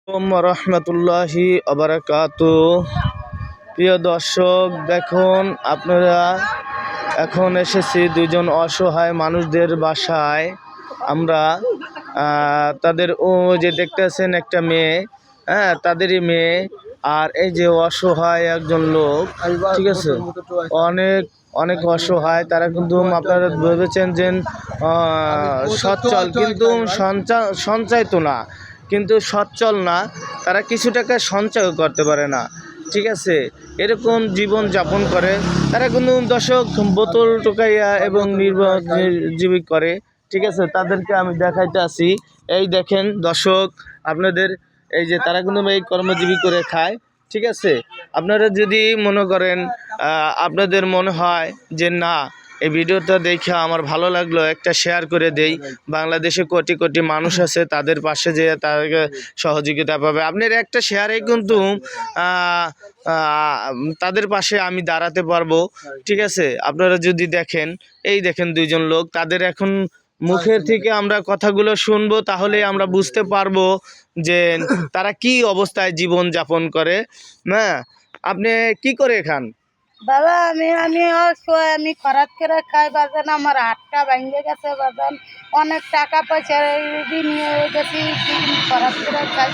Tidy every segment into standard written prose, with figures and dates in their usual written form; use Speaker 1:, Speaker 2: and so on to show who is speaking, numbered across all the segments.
Speaker 1: রহমতুল্লাহি আবরাকাতু। প্রিয় দর্শক, দেখুন আপনারা, এখন এসেছি দুইজন অসহায় মানুষদের বাসায়। আমরা তাদের ও যে দেখতেছেন একটা মেয়ে, তাদেরই মেয়ে, আর এই যে অসহায় একজন লোক, ঠিক আছে, অনেক অনেক অসহায়। তারা কিন্তু আপনারা ভেবেছেন যে সচ্ছল, কিন্তু সঞ্চয় তো না, কিন্তু সচ্ছল না, তারা কিছু টাকা সঞ্চয় করতে পারে না, ঠিক আছে, এরকম জীবন যাপন করে। তারা কিন্তু দর্শক বোতল টোকাইয়া এবং নির্জীবী করে, ঠিক আছে। তাদেরকে আমি দেখাইতে আসি, এই দেখেন দর্শক আপনাদের, এই যে তারা কিন্তু এই কর্মজীবী করে খায়, ঠিক আছে। আপনারা যদি মনে করেন, আপনাদের মনে হয় যে না, এই ভিডিওটা দেখে আমার ভালো লাগলো, একটা শেয়ার করে দেই, বাংলাদেশে কোটি কোটি মানুষ আছে, তাদের পাশে যে তাদেরকে সহযোগিতা পাবে, আপনার একটা শেয়ারে কিন্তু তাদের পাশে আমি দাঁড়াতে পারবো, ঠিক আছে। আপনারা যদি দেখেন, এই দেখেন দুইজন লোক, তাদের এখন মুখের থেকে আমরা কথাগুলো শুনবো, তাহলে আমরা বুঝতে পারবো যে তারা কি অবস্থায় জীবন যাপন করে। হ্যাঁ, আপনি কি করে খান?
Speaker 2: বাবা, আমি অসহায়, আমি খরাত করে খাই বাজান। আমার হাতটা ভেঙে গেছে বাজান, অনেক টাকা পয়সা ঋণ নিয়ে গেছি, খরাত করে খাই,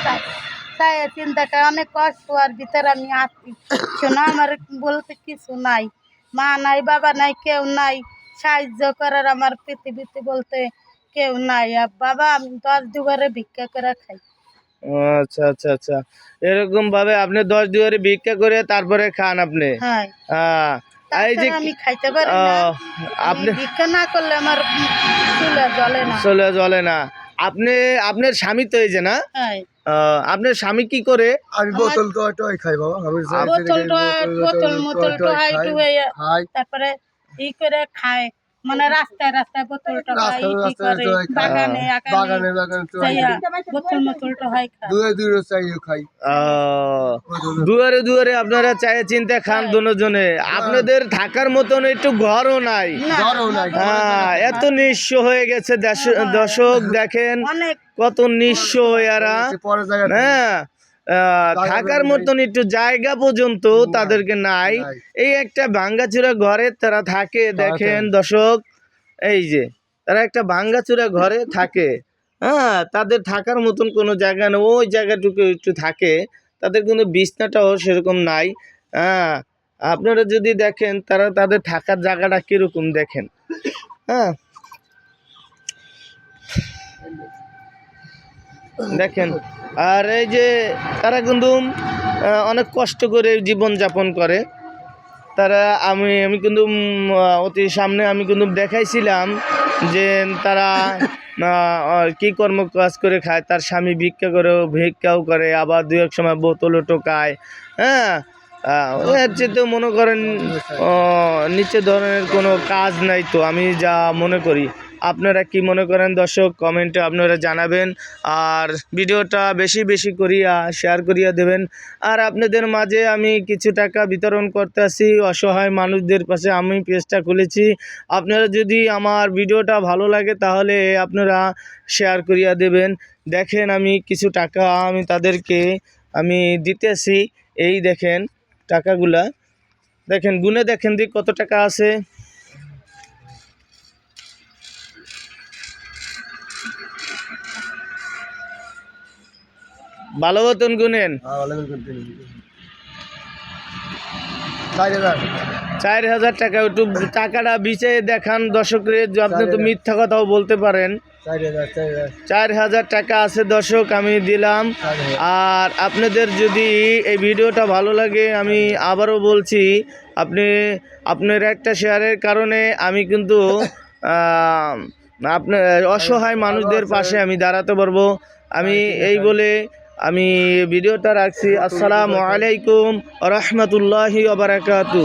Speaker 2: তাই চিন্তা খাই, অনেক কষ্ট। আর ভিতরে আমি আসছি, শোনা আমার বলতে কিছু নাই, মা নাই, বাবা নাই, কেউ নাই সাহায্য করার আমার পৃথিবীতে বলতে কেউ নাই। আর বাবা, আমি 10 দুবারে ভিক্ষা করে খাই।
Speaker 1: আচ্ছা আচ্ছা আচ্ছা, এরকম ভাবে আপনি 10 দুয়ারে ভিক্ষা করে তারপরে খান আপনি?
Speaker 2: হ্যাঁ,
Speaker 1: এই যে
Speaker 2: আমি খাইতে পারি না, আপনি ভিক্ষা না করলে আমার চুলে
Speaker 1: জ্বলে না। আপনার স্বামী তো এই যে না, আপনার স্বামী কি করে?
Speaker 3: আমি বোতল টয় খাই বাবা, আমি
Speaker 2: তারপরে ই করে খায়, মানে রাস্তায় রাস্তায় বোতলটা
Speaker 1: দুয়ারে দুয়ারে আপনারা চায়ে চিন্তা খান দুজনে। আপনাদের থাকার মতন একটু ঘরও নাই, এত নিঃস্ব হয়ে গেছে দর্শক, দেখেন কত নিঃস্ব এরা। হ্যাঁ, থাকার মতন একটু জায়গা পর্যন্ত তাদেরকে নাই, এই একটা ভাঙ্গাচুরা ঘরে তারা থাকে। দেখেন দর্শক, এই যে তারা একটা ভাঙ্গাচুরা ঘরে থাকে, তাদের থাকার মতন কোনো জায়গা নেই, ওই জায়গাটুকু একটু থাকে, তাদের কিন্তু বিছনাটাও সেরকম নাই। আপনারা যদি দেখেন তাদের থাকার জায়গাটা কিরকম দেখেন। দেখেন, আর এই যে তারা কিন্তু অনেক কষ্ট করে জীবন যাপন করে। তারা আমি কিন্তু অতি সামনে আমি কিন্তু দেখাইছিলাম যে তারা কি কাজ করে খায়। তার স্বামী ভিক্ষাও করে, আবার দু এক সময় বোতলও টোকায়। এর চেয়ে তো মনে করেন নিচে ধরনের কোনো কাজ নাই তো, আমি যা মনে করি। আপনারা কি মনে করেন দর্শক, কমেন্টে আপনারা জানাবেন, আর ভিডিওটা বেশি বেশি করিয়া শেয়ার করিয়া দেবেন। আর আপনাদের মাঝে আমি কিছু টাকা বিতরণ করতে আসি অসহায় মানুষদের পাশে, আমি পেজটা খুলেছি। আপনারা যদি আমার ভিডিওটা ভালো লাগে তাহলে আপনারা শেয়ার করিয়া দেবেন। দেখেন, আমি কিছু টাকা আমি তাদেরকে আমি দিতেছি, এই দেখেন টাকাগুলা, দেখেন গুনে দেখেন দি কত টাকা আছে। ভালো মতন গুনেন। 4,000 টাকা। একটু টাকাটা বিছিয়ে দেখান দর্শকের, আপনি তো মিথ্যা কথাও বলতে পারেন। 4,000 টাকা আছে দর্শক, আমি দিলাম। আর আপনাদের যদি এই ভিডিওটা ভালো লাগে, আমি আবারও বলছি, আপনার একটা শেয়ারের কারণে আমি কিন্তু আপনার অসহায় মানুষদের পাশে আমি দাঁড়াতে পারবো। আমি এই বলে আমি ভিডিওটা রাখছি। আসসালামু আলাইকুম ওয়া রাহমাতুল্লাহি ওয়া বারাকাতুহু।